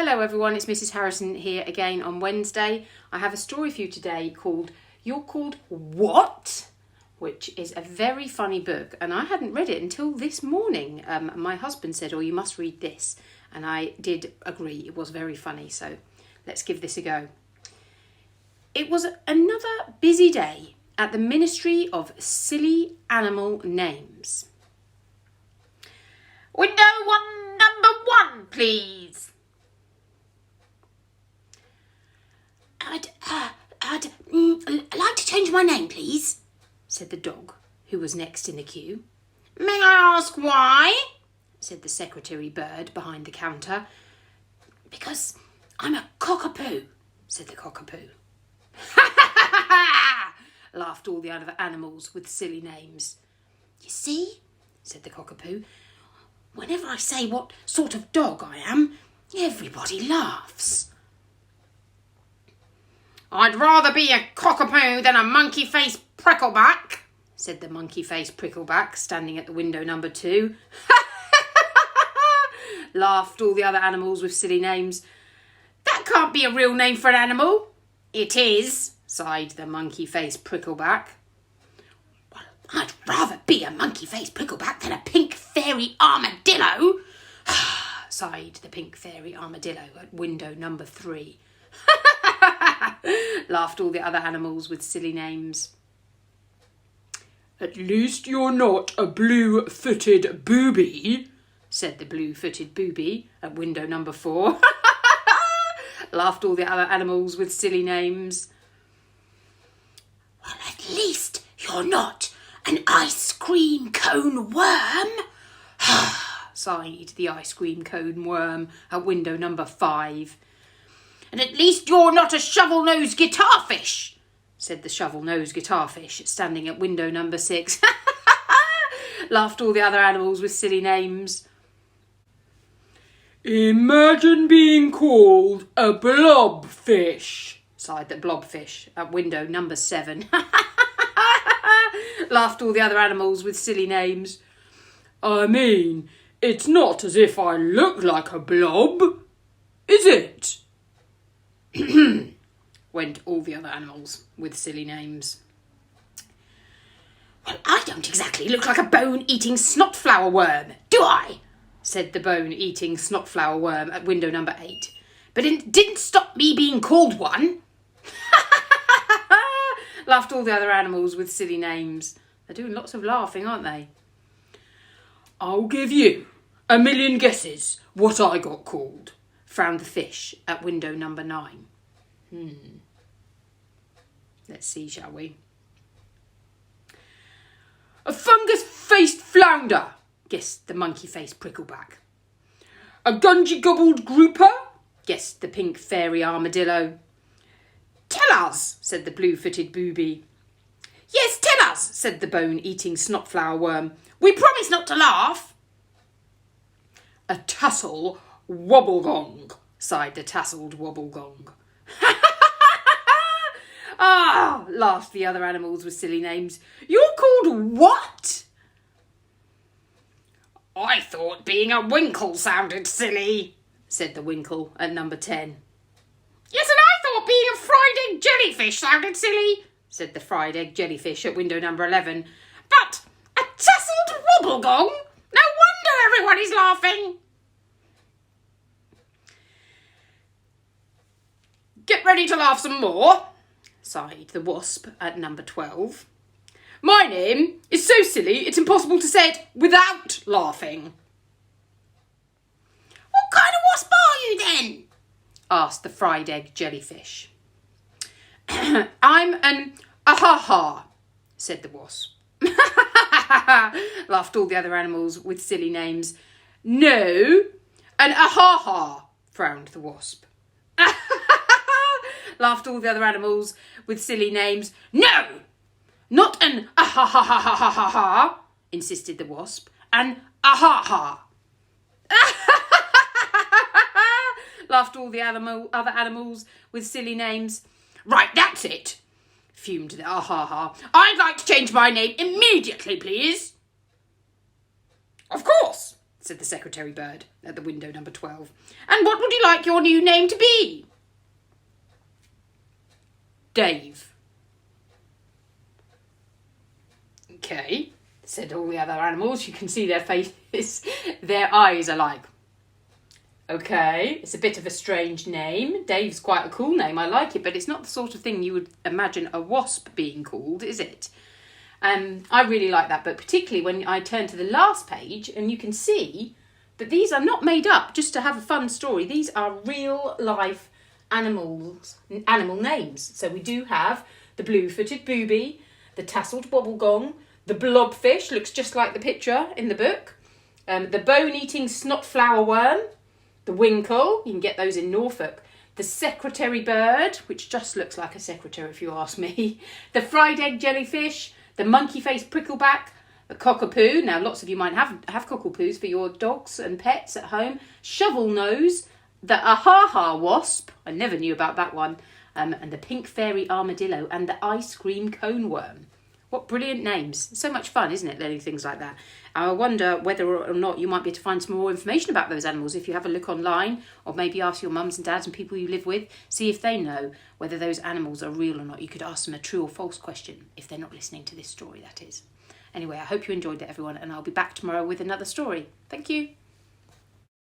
Hello everyone, it's Mrs. Harrison here again on Wednesday. I have a story for you today called You're Called What? Which is a very funny book, and I hadn't read it until this morning. My husband said, you must read this, and I did agree. It was very funny, so let's give this a go. It was another busy day at the Ministry of Silly Animal Names. Window number 1, please. I'd like to change my name, please, said the dog, who was next in the queue. May I ask why? Said the secretary bird behind the counter. Because I'm a cockapoo, said the cockapoo. Ha ha ha ha! Laughed all the other animals with silly names. You see, said the cockapoo, whenever I say what sort of dog I am, everybody laughs. I'd rather be a cockapoo than a monkey-faced prickleback, said the monkey-faced prickleback, standing at the window number 2. Laughed all the other animals with silly names. That can't be a real name for an animal. It is, sighed the monkey-faced prickleback. Well, I'd rather be a monkey-faced prickleback than a pink fairy armadillo, sighed the pink fairy armadillo at window number 3. Laughed all the other animals with silly names. At least you're not a blue-footed booby, said the blue-footed booby at window number 4. Laughed all the other animals with silly names. Well, at least you're not an ice cream cone worm, sighed the ice cream cone worm at window number 5. And at least you're not a shovel-nosed guitarfish, said the shovel-nosed guitarfish, standing at window number 6. Laughed all the other animals with silly names. Imagine being called a blobfish, sighed the blobfish at window number 7. Laughed all the other animals with silly names. I mean, it's not as if I look like a blob, is it? Went all the other animals with silly names. Well, I don't exactly look like a bone-eating snot-flower worm, do I? Said the bone-eating snot-flower worm at window number 8. But it didn't stop me being called one. Laughed all the other animals with silly names. They're doing lots of laughing, aren't they? I'll give you a million guesses what I got called, frowned the fish at window number 9. Let's see, shall we? A fungus-faced flounder, guessed the monkey-faced prickleback. A gungy-gobbled grouper, guessed the pink fairy armadillo. Tell us, said the blue-footed booby. Yes, tell us, said the bone-eating snot-flower worm. We promise not to laugh. A tassel wobblegong, sighed the tasselled wobblegong. Laughed the other animals with silly names. You're called what? I thought being a winkle sounded silly, said the winkle at number 10. Yes, and I thought being a fried egg jellyfish sounded silly, said the fried egg jellyfish at window number 11. But a tasseled wobblegong? No wonder everyone is laughing. Get ready to laugh some more, sighed the wasp at number 12. My name is so silly it's impossible to say it without laughing. What kind of wasp are you then? Asked the fried egg jellyfish. I'm an ah-ha-ha, said the wasp. Laughed all the other animals with silly names. No, an ah-ha-ha, frowned the wasp. Laughed all the other animals with silly names. No, not an ah-ha-ha-ha-ha-ha-ha, insisted the wasp. An ah-ha-ha. Laughed all the other animals with silly names. Right, that's it, fumed the ah-ha-ha. I'd like to change my name immediately, please. Of course, said the secretary bird at the window number 12. "And what would you like your new name to be?" "Dave." "Okay," said all the other animals. You can see their faces. Their eyes are like, okay, it's a bit of a strange name. Dave's quite a cool name. I like it, but it's not the sort of thing you would imagine a wasp being called, is it? I really like that book, particularly when I turn to the last page and you can see that these are not made up just to have a fun story. These are real life animal names. So we do have the blue-footed booby, the tasseled bobblegong, the blobfish, looks just like the picture in the book, the bone-eating snot flower worm, the winkle, you can get those in Norfolk, the secretary bird, which just looks like a secretary if you ask me, the fried egg jellyfish, the monkey-faced prickleback, the cockapoo. Now, lots of you might have cockapoos for your dogs and pets at home. Shovel nose, the ahaha wasp. I never knew about that one. And the pink fairy armadillo and the ice cream cone worm. What brilliant names. So much fun, isn't it, learning things like that? I wonder whether or not you might be able to find some more information about those animals if you have a look online, or maybe ask your mums and dads and people you live with, see if they know whether those animals are real or not. You could ask them a true or false question if they're not listening to this story, that is. Anyway, I hope you enjoyed it, everyone, and I'll be back tomorrow with another story. Thank you.